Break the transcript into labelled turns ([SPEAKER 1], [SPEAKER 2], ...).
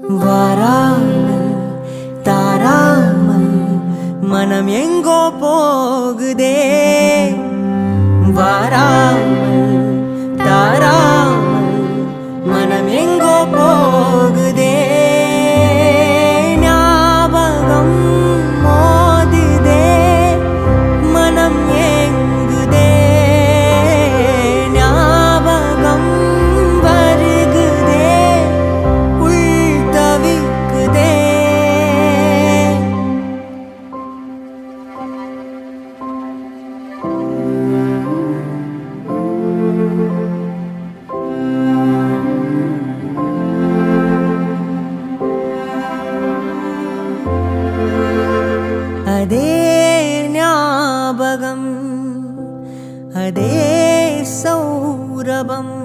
[SPEAKER 1] வாராமல் தாராமல் மனம் எங்கோ போகுதே. வாராமல் தாராமல் மனம் எங்கோ போகுதே. ஞாபகம் மோதுதே, மனம் ஏங்குதே. ஞாபகம் வருகுதே, உள் தவிக்குதே. அதே ஞாபகம், அதே சௌரபம்.